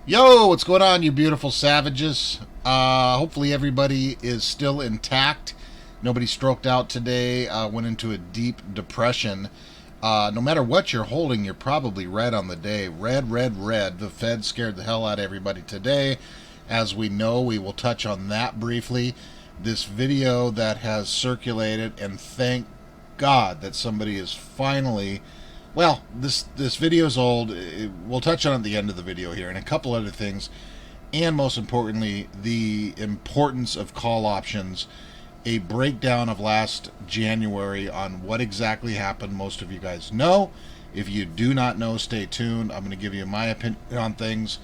Yo, what's going on, you beautiful savages? Hopefully everybody is still intact. Nobody stroked out today, went into a deep depression. No matter what you're holding, you're probably red on the day. Red, red, red. The Fed scared the hell out of everybody today. As we know, we will touch on that briefly. This video that has circulated, and thank God that somebody is finally, well, this video is old. We'll touch on it at the end of the video here, and a couple other things, and most importantly, the importance of call options. A breakdown of last January on what exactly happened. Most of you guys know. If you do not know, stay tuned. I'm going to give you my opinion on things,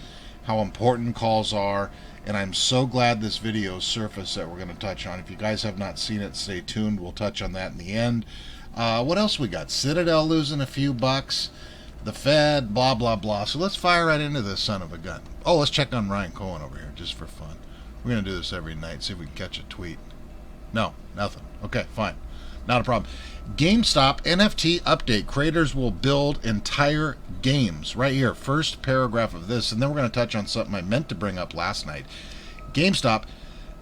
how important calls are, and I'm so glad this video surfaced that we're going to touch on. If you guys have not seen it, stay tuned. We'll touch on that in the end. What else we got? Citadel losing a few bucks. The Fed, blah, blah, blah. So let's fire right into this son of a gun. Oh, let's check on Ryan Cohen over here, just for fun. We're going to do this every night, see if we can catch a tweet. No, nothing. Okay, fine. Not a problem. GameStop NFT update. Creators will build entire games. Right here, first paragraph of this. And then we're going to touch on something I meant to bring up last night. GameStop,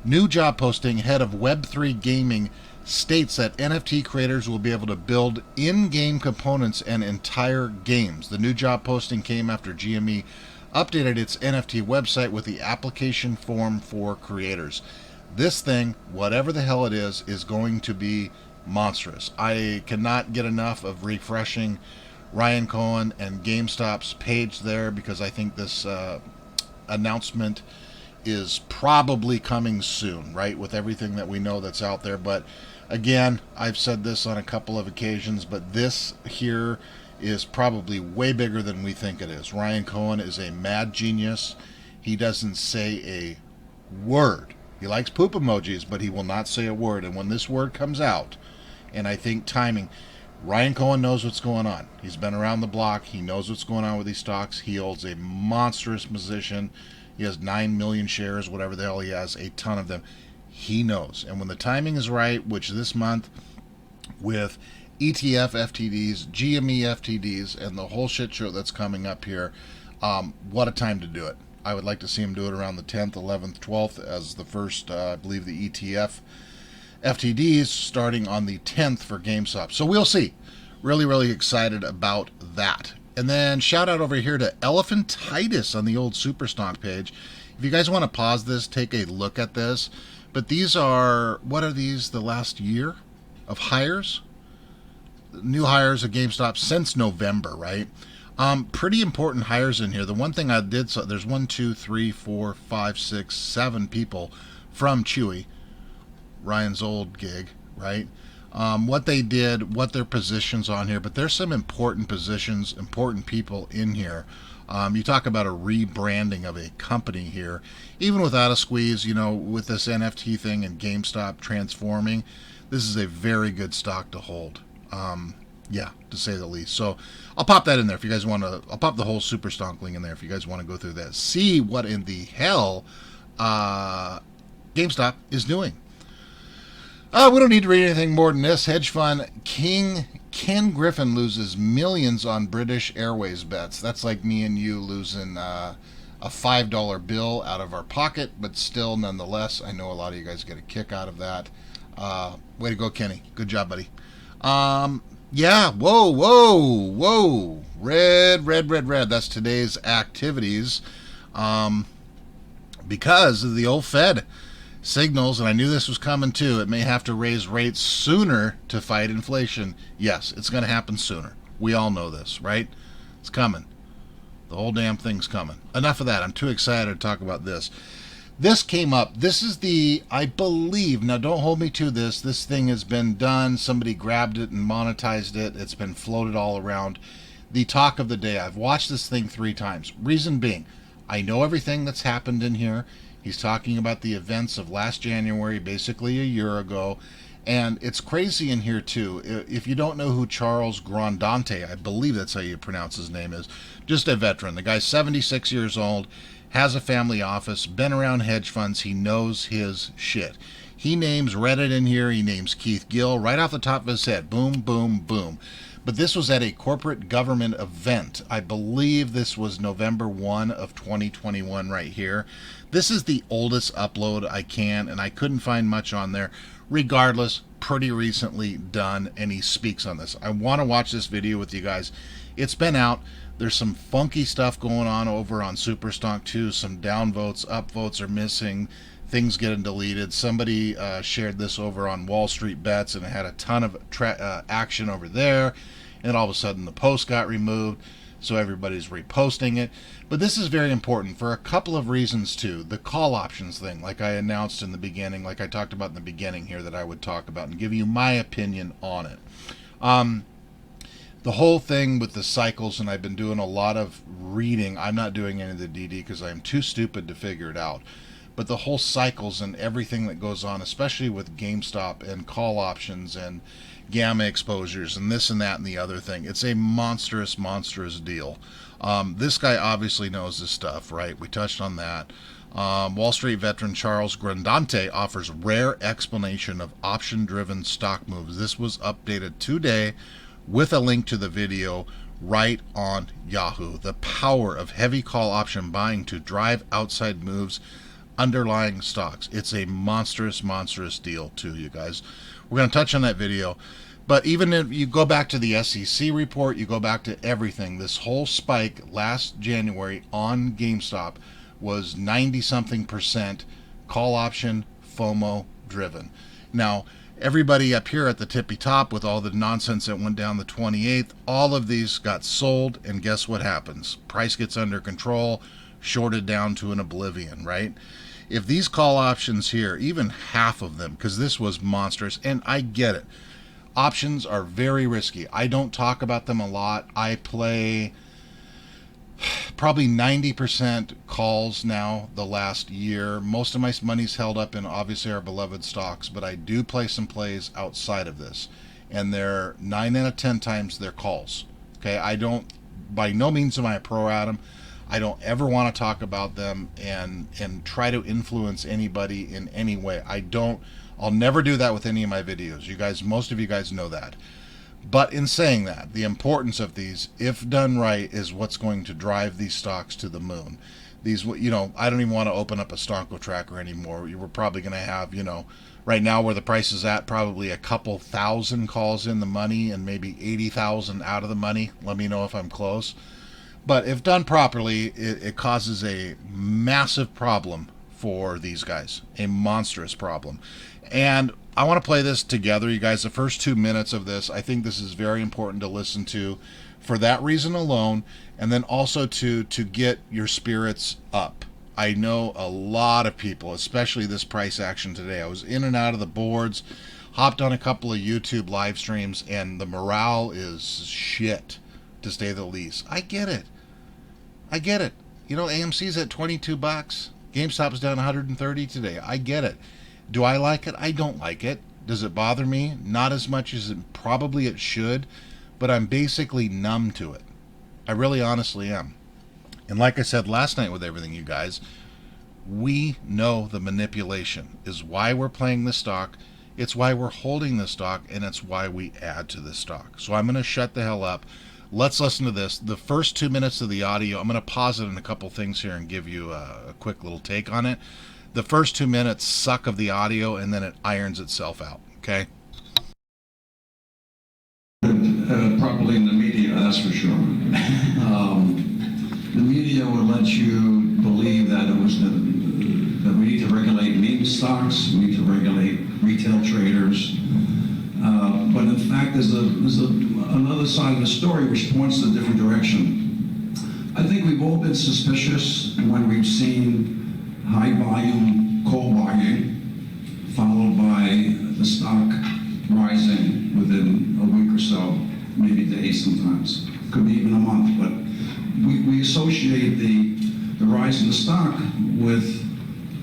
new job posting, head of Web3 gaming, states that NFT creators will be able to build in-game components and entire games. The new job posting came after GME updated its NFT website with the application form for creators. This thing, whatever the hell it is going to be monstrous. I cannot get enough of refreshing Ryan Cohen and GameStop's page there, because I think this announcement is probably coming soon, right, with everything that we know that's out there. But again, I've said this on a couple of occasions, but this here is probably way bigger than we think it is. Ryan Cohen is a mad genius. He doesn't say a word. He likes poop emojis, but he will not say a word. And when this word comes out, and I think timing, Ryan Cohen knows what's going on. He's been around the block. He knows what's going on with these stocks. He holds a monstrous position. He has 9 million shares, whatever the hell he has, a ton of them. He knows. And when the timing is right, which this month with ETF FTDs, GME FTDs, and the whole shit show that's coming up here, what a time to do it. I would like to see him do it around the 10th, 11th, 12th as the first, I believe, the ETF FTDs starting on the 10th for GameStop. So we'll see. Really, really excited about that. And then shout out over here to Elephantitis on the old Superstock page. If you guys want to pause this, take a look at this. But these are, what are these, the last year of hires? New hires at GameStop since November, right? Pretty important hires in here. The one thing I did, so there's 1, 2, 3, 4, 5, 6, 7 people from Chewy, Ryan's old gig, right? What they did, what their positions on here, but there's some important positions, important people in here. You talk about a rebranding of a company here, even without a squeeze, you know, with this NFT thing and GameStop transforming, this is a very good stock to hold. Yeah, to say the least. So I'll pop that in there if you guys want to. I'll pop the whole Super Stonk link in there if you guys want to go through that. See what in the hell GameStop is doing. We don't need to read anything more than this. Hedge fund King Ken Griffin loses millions on British Airways bets. That's like me and you losing a $5 bill out of our pocket, but still, nonetheless, I know a lot of you guys get a kick out of that. Way to go, Kenny. Good job, buddy. Yeah, whoa, whoa, whoa. Red, red, red, red. That's today's activities. Because of the old Fed signals, and I knew this was coming too, it may have to raise rates sooner to fight inflation. Yes, it's going to happen sooner. We all know this, right? It's coming. The whole damn thing's coming. Enough of that. I'm too excited to talk about this. This came up. This is the, I believe, now don't hold me to this. This thing has been done. Somebody grabbed it and monetized it. It's been floated all around. The talk of the day. I've watched this thing 3 times. Reason being, I know everything that's happened in here. He's talking about the events of last January, basically a year ago. And it's crazy in here, too. If you don't know who Charles Grandante, I believe that's how you pronounce his name is, just a veteran. The guy's 76 years old, has a family office, been around hedge funds. He knows his shit. He names Reddit in here. He names Keith Gill right off the top of his head. Boom, boom, boom. but this was at a corporate government event. I believe this was November 1 of 2021 right here. This is the oldest upload I can, and I couldn't find much on there. Regardless, pretty recently done, and he speaks on this. I want to watch this video with you guys. It's been out. There's some funky stuff going on over on Superstock too. Some downvotes, upvotes are missing. Things getting deleted. Somebody shared this over on Wall Street Bets, and it had a ton of action over there. And all of a sudden, the post got removed, so everybody's reposting it. But this is very important for a couple of reasons too. The call options thing, like I announced in the beginning, like I talked about in the beginning here, that I would talk about and give you my opinion on it. The whole thing with the cycles, and I've been doing a lot of reading. I'm not doing any of the DD because I'm too stupid to figure it out. But the whole cycles and everything that goes on, especially with GameStop and call options and gamma exposures and this and that and the other thing, it's a monstrous deal. This guy obviously knows this stuff, right? We touched on that. Wall Street veteran Charles Grandante offers rare explanation of option-driven stock moves. This was updated today with a link to the video right on Yahoo. The power of heavy call option buying to drive outside moves underlying stocks. It's a monstrous deal too, you guys. We're going to touch on that video. But even if you go back to the SEC report, you go back to everything, this whole spike last January on GameStop was 90-something% call option FOMO driven. Now, everybody up here at the tippy top with all the nonsense that went down the 28th, all of these got sold, and guess what happens? Price gets under control, shorted down to an oblivion, right? If these call options here, even half of them, because this was monstrous, and I get it, options are very risky. I don't talk about them a lot. I play probably 90% calls now the last year. Most of my money's held up in obviously our beloved stocks, but I do play some plays outside of this, and they're 9 out of 10 times they're calls. Okay, I don't, by no means am I a pro at them. I don't ever want to talk about them and try to influence anybody in any way. I'll never do that with any of my videos. You guys, most of you guys know that. But in saying that, the importance of these, if done right, is what's going to drive these stocks to the moon. These, I don't even want to open up a Stonko tracker anymore. We're probably going to have, right now where the price is at, probably a couple thousand calls in the money and maybe 80,000 out of the money. Let me know if I'm close. But if done properly, it causes a massive problem for these guys, a monstrous problem. And I want to play this together, you guys. The first 2 minutes of this, I think this is very important to listen to for that reason alone, and then also to get your spirits up. I know a lot of people, especially this price action today. I was in and out of the boards, hopped on a couple of YouTube live streams, and the morale is shit, to say the least. I get it. AMC's at $22. GameStop's down 130 today. I get it. Do I like it? I don't like it. Does it bother me? Not as much as it should, but I'm basically numb to it. I really honestly am. And like I said last night with everything, you guys, we know the manipulation is why we're playing this stock. It's why we're holding this stock, and it's why we add to this stock. So I'm going to shut the hell up. Let's listen to this. The first 2 minutes of the audio, I'm going to pause it in a couple things here and give you a quick little take on it. The first 2 minutes suck of the audio, and then it irons itself out, okay? Properly in the media, that's for sure. The media would let you believe that that we need to regulate meme stocks, we need to regulate retail traders. But in fact, there's another side of the story which points in a different direction. I think we've all been suspicious when we've seen high volume call buying followed by the stock rising within a week or so, maybe days sometimes, could be even a month. But we associate the rise in the stock with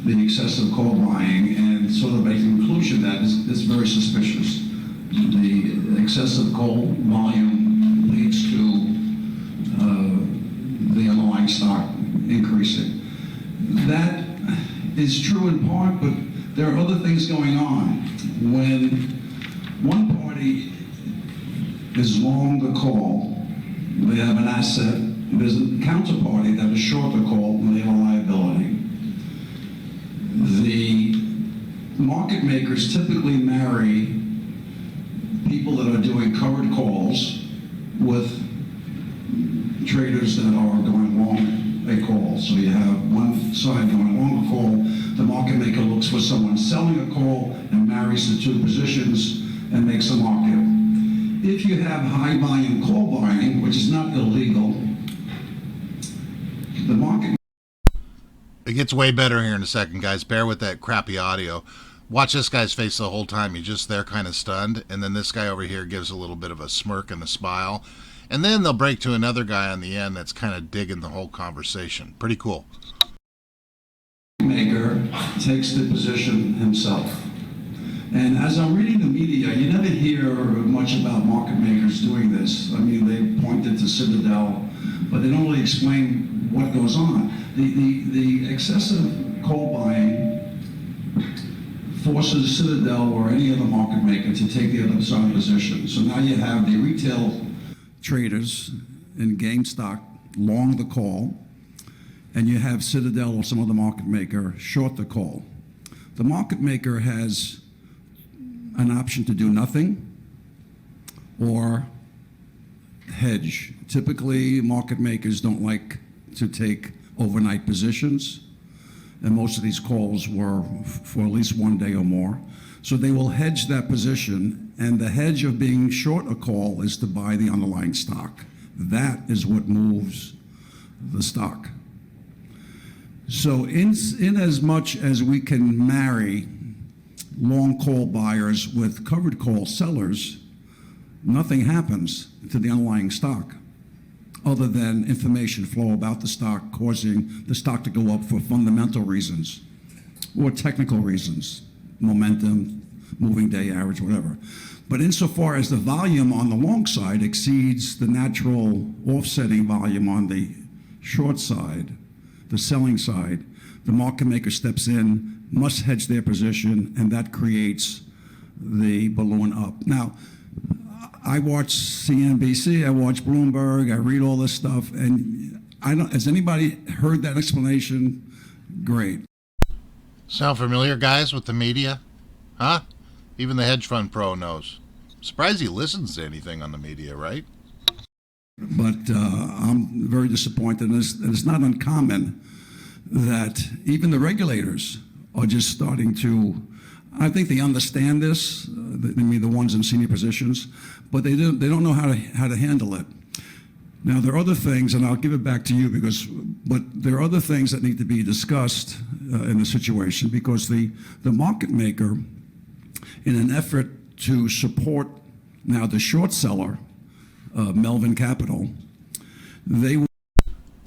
the excessive call buying and sort of make the conclusion that it's very suspicious. The excessive call volume leads to the underlying stock increasing. That is true in part, but there are other things going on. When one party is long the call. They have an asset. There's a counterparty that is short the call, and they have a liability. The market makers typically marry people that are doing covered calls with traders that are going long a call. So you have one side going long a call, the market maker looks for someone selling a call and marries the two positions and makes a market. If you have high volume call buying, which is not illegal, the market... It gets way better here in a second, guys. Bear with that crappy audio. Watch this guy's face the whole time. He's just there kind of stunned. And then this guy over here gives a little bit of a smirk and a smile. And then they'll break to another guy on the end that's kind of digging the whole conversation. Pretty cool. Maker takes the position himself. And as I'm reading the media, you never hear much about market makers doing this. I mean, they pointed to Citadel, but they don't really explain what goes on. The excessive call buying forces Citadel or any other market maker to take the other side position. So now you have the retail traders in GameStop long the call, and you have Citadel or some other market maker short the call. The market maker has an option to do nothing or hedge. Typically, market makers don't like to take overnight positions, and most of these calls were for at least 1 day or more. So they will hedge that position, and the hedge of being short a call is to buy the underlying stock. That is what moves the stock. So in as much as we can marry long call buyers with covered call sellers, nothing happens to the underlying stock other than information flow about the stock causing the stock to go up for fundamental reasons or technical reasons, momentum, moving day average, whatever. But insofar as the volume on the long side exceeds the natural offsetting volume on the short side, the selling side, the market maker steps in, must hedge their position, and that creates the balloon up. Now, I watch CNBC, I watch Bloomberg, I read all this stuff, and has anybody heard that explanation? Great. Sound familiar, guys, with the media? Huh? Even the hedge fund pro knows. Surprised he listens to anything on the media, right? But I'm very disappointed, and it's not uncommon that even the regulators are just starting to, I think they understand this, the ones in senior positions, but they don't know how to handle it. Now, there are other things, and I'll give it back to you but there are other things that need to be discussed in the situation, because the market maker, in an effort to support now the short seller, Melvin Capital, this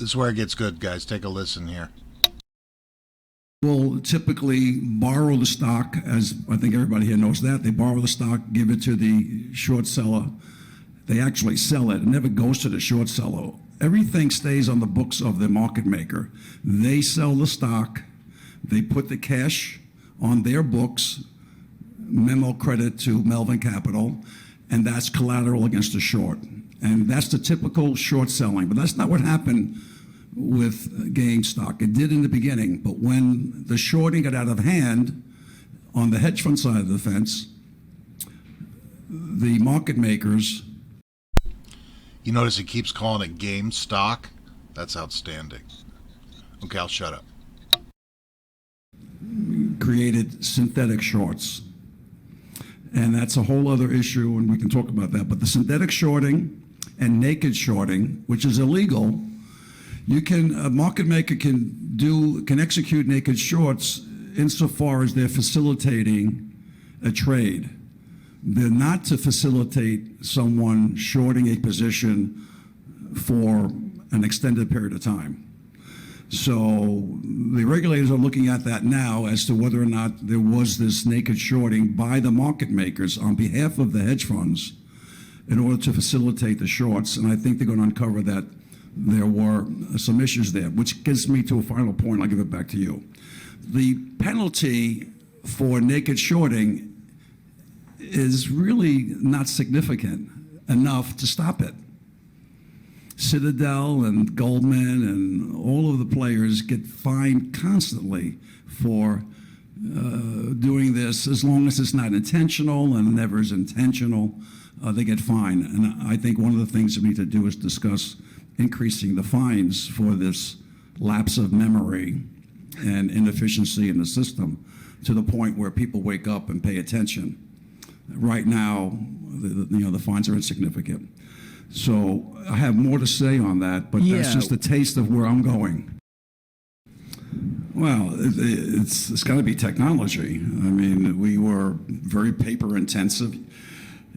is where it gets good, guys. Take a listen here. Will typically borrow the stock, as I think everybody here knows that. They borrow the stock, give it to the short seller. They actually sell it. It never goes to the short seller. Everything stays on the books of the market maker. They sell the stock. They put the cash on their books, memo credit to Melvin Capital, and that's collateral against the short. And that's the typical short selling. But that's not what happened with GameStop. It did in the beginning, but when the shorting got out of hand on the hedge fund side of the fence, the market makers... You notice he keeps calling it GameStop? That's outstanding. Okay, I'll shut up. Created synthetic shorts. And that's a whole other issue, and we can talk about that. But the synthetic shorting and naked shorting, which is illegal, a market maker can execute naked shorts insofar as they're facilitating a trade. They're not to facilitate someone shorting a position for an extended period of time. So the regulators are looking at that now as to whether or not there was this naked shorting by the market makers on behalf of the hedge funds in order to facilitate the shorts. And I think they're going to uncover that there were some issues there, which gets me to a final point. I'll give it back to you. The penalty for naked shorting is really not significant. enough to stop it. Citadel and Goldman and all of the players get fined constantly for doing this, as long as it's not intentional, and never is intentional, they get fined. And I think one of the things we need to do is discuss increasing the fines for this lapse of memory and inefficiency in the system, to the point where people wake up and pay attention. Right now, the fines are insignificant. So I have more to say on that, but that's just a taste of where I'm going. Well, it's got to be technology. I mean, we were very paper intensive.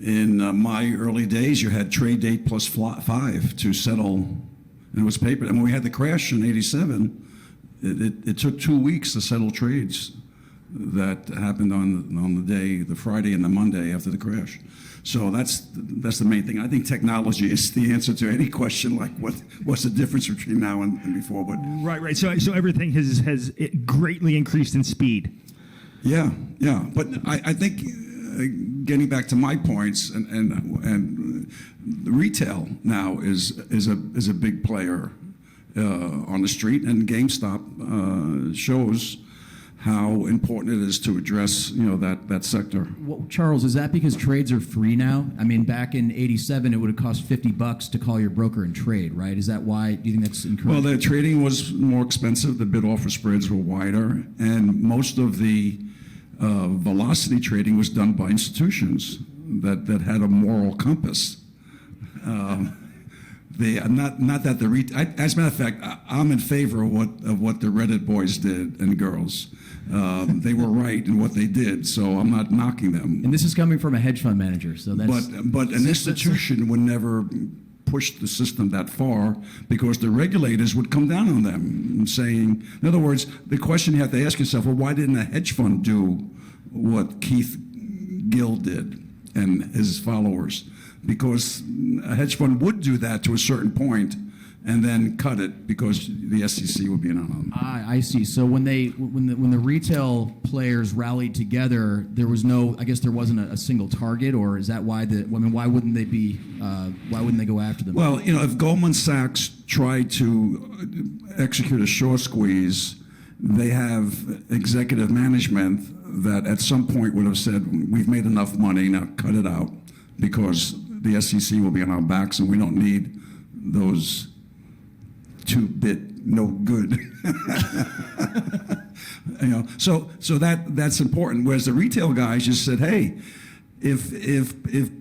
In my early days, you had trade date plus 5 to settle, and it was paper. And when we had the crash in '87, it took 2 weeks to settle trades that happened on the day, the Friday and the Monday after the crash. So that's the main thing. I think technology is the answer to any question like what's the difference between now and before. But right. So everything has greatly increased in speed. Yeah. But I think getting back to my points, and retail now is a big player on the street, and GameStop shows how important it is to address that sector. Well, Charles, is that because trades are free now? I mean, back in '87, it would have cost $50 to call your broker and trade, right? Is that why? Do you think that's incorrect? Well, the trading was more expensive. The bid-offer spreads were wider, and most of the velocity trading was done by institutions that had a moral compass. Not that as a matter of fact, I'm in favor of what the Reddit boys did and girls. They were right in what they did, so I'm not knocking them. And this is coming from a hedge fund manager, so that's. But an institution would never push the system that far, because the regulators would come down on them, saying, in other words, the question you have to ask yourself: well, why didn't a hedge fund do what Keith Gill did and his followers? Because a hedge fund would do that to a certain point and then cut it, because the SEC would be in on them. I see. So when the retail players rallied together, there was no. I guess there wasn't a single target, or is that why why wouldn't they be? Why wouldn't they go after them? Well, if Goldman Sachs tried to execute a short squeeze, they have executive management that at some point would have said, "We've made enough money, now cut it out," because the SEC will be on our backs, and we don't need those two-bit no good. So that's important. Whereas the retail guys just said, "Hey, if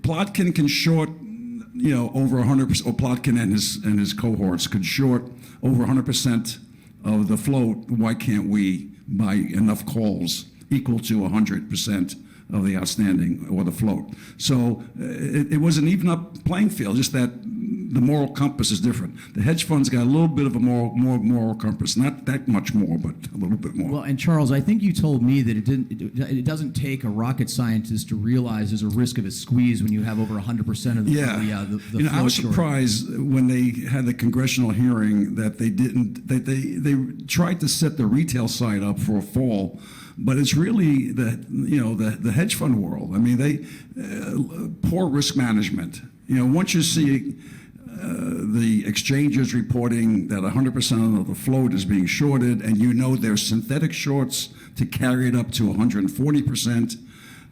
Plotkin can short, over 100%, or Plotkin and his cohorts could short over 100% of the float, why can't we buy enough calls equal to 100% of the outstanding or the float?" So it was an even up playing field, just that the moral compass is different. The hedge funds got a little bit of a more moral compass, not that much more, but a little bit more. Well, and Charles, I think you told me that it doesn't take a rocket scientist to realize there's a risk of a squeeze when you have over 100% of the float. I was surprised when they had the congressional hearing that they tried to set the retail side up for a fall. But it's really the hedge fund world. I mean, poor risk management. Once you see the exchanges reporting that 100% of the float is being shorted, and there's synthetic shorts to carry it up to 140%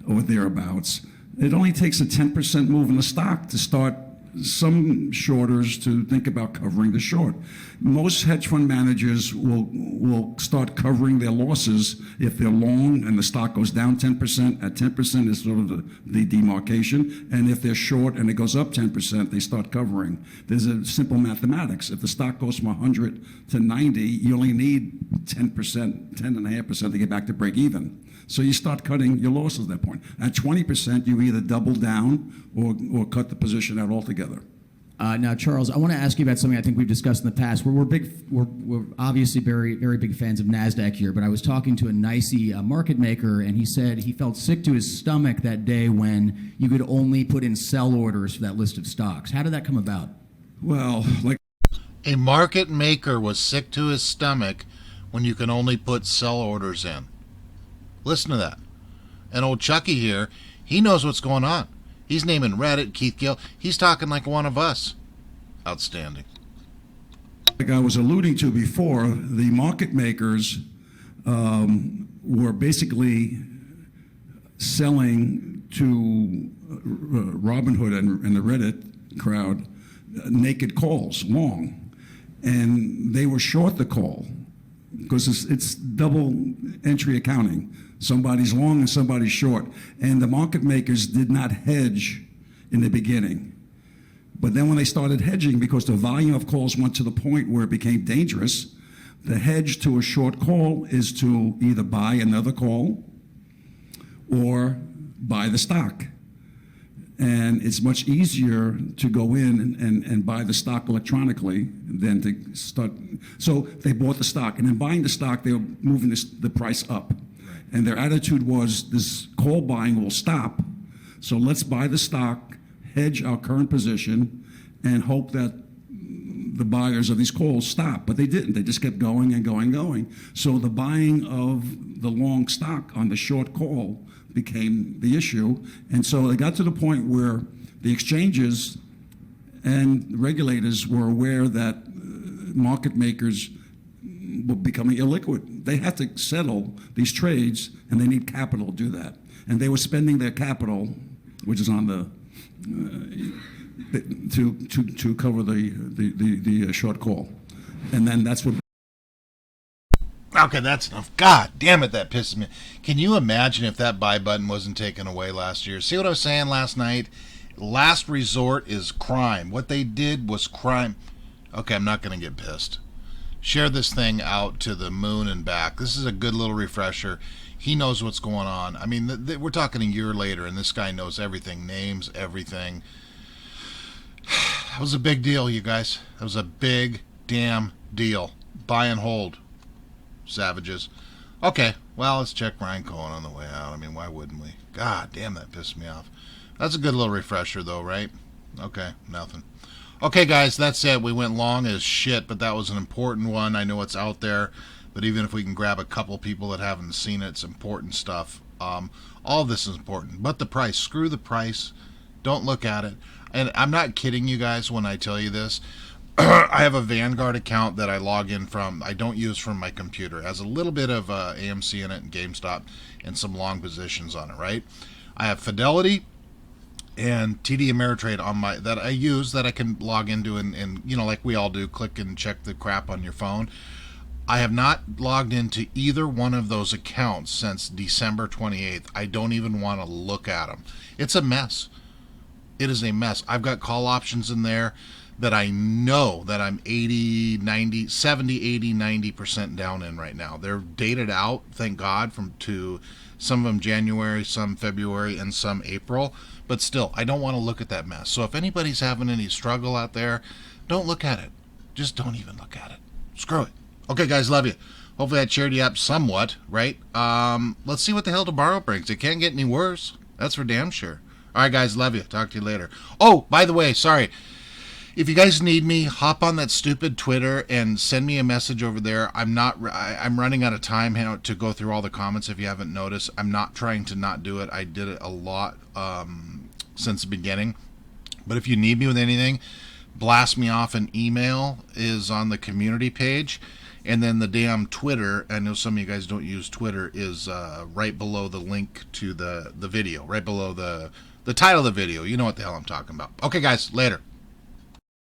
or thereabouts, it only takes a 10% move in the stock to start some shorters to think about covering the short. Most hedge fund managers will start covering their losses if they're long and the stock goes down 10%. At 10% is sort of the demarcation. And if they're short and it goes up 10%, they start covering. There's a simple mathematics. If the stock goes from 100 to 90, you only need 10%, 10.5% to get back to break even. So you start cutting your losses at that point. At 20%, you either double down or cut the position out altogether. Now, Charles, I want to ask you about something I think we've discussed in the past. We're obviously very, very big fans of NASDAQ here, but I was talking to a NYSE market maker, and he said he felt sick to his stomach that day when you could only put in sell orders for that list of stocks. How did that come about? Well, a market maker was sick to his stomach when you can only put sell orders in. Listen to that. And old Chucky here, he knows what's going on. He's naming Reddit, Keith Gill. He's talking like one of us. Outstanding. Like I was alluding to before, the market makers were basically selling to Robinhood and the Reddit crowd naked calls, long, and they were short the call because it's double entry accounting. Somebody's long and somebody's short, and the market makers did not hedge in the beginning. But then when they started hedging, because the volume of calls went to the point where it became dangerous, the hedge to a short call is to either buy another call or buy the stock. And it's much easier to go in and buy the stock electronically than to start. So they bought the stock, and in buying the stock, they were moving the price up. And their attitude was, this call buying will stop, so let's buy the stock, hedge our current position, and hope that the buyers of these calls stop. But they didn't. They just kept going and going and going. So the buying of the long stock on the short call became the issue. And so it got to the point where the exchanges and regulators were aware that market makers were becoming illiquid. They had to settle these trades, and they need capital to do that. And they were spending their capital, which is on the to cover the short call, and then that's what. Okay, that's enough. God damn it, that pisses me. Can you imagine if that buy button wasn't taken away last year? See what I was saying last night? Last resort is crime. What they did was crime. Okay, I'm not going to get pissed. Share this thing out to the moon and back. This is a good little refresher. He knows what's going on. I mean, we're talking a year later, and this guy knows everything, names everything. That was a big deal, you guys. That was a big damn deal. Buy and hold, savages. Okay, well, let's check Ryan Cohen on the way out. I mean, why wouldn't we? God damn, that pissed me off. That's a good little refresher, though, right? Okay, nothing. Okay, guys, that's it. We went long as shit, but that was an important one. I know it's out there, but even if we can grab a couple people that haven't seen it, it's important stuff. All of this is important. But the price, screw the price. Don't look at it. And I'm not kidding you guys when I tell you this. I have a Vanguard account that I log in from. I don't use from my computer. It has a little bit of AMC in it and GameStop and some long positions on it, right? I have Fidelity and TD Ameritrade on my that I use that I can log into and you know, like we all do, click and check the crap on your phone. I have not logged into either one of those accounts since December 28th. I don't even want to look at them. It's a mess. It is a mess. I've got call options in there that I know that I'm 80, 90, 70, 80, 90% down in right now. They're dated out, thank God, to some of them January, some February, and some April. But still, I don't want to look at that mess. So if anybody's having any struggle out there, don't look at it. Just don't even look at it. Screw it. Okay, guys, love you. Hopefully that cheered you up somewhat, right? Let's see what the hell tomorrow brings. It can't get any worse. That's for damn sure. All right, guys, love you. Talk to you later. Oh, by the way, sorry. If you guys need me, hop on that stupid Twitter and send me a message over there. I'm running out of time to go through all the comments if you haven't noticed. I'm not trying to not do it. I did it a lot since the beginning. But if you need me with anything, blast me off. An email is on the community page. And then the damn Twitter, I know some of you guys don't use Twitter, is right below the link to the video, right below the title of the video. You know what the hell I'm talking about. Okay, guys, later.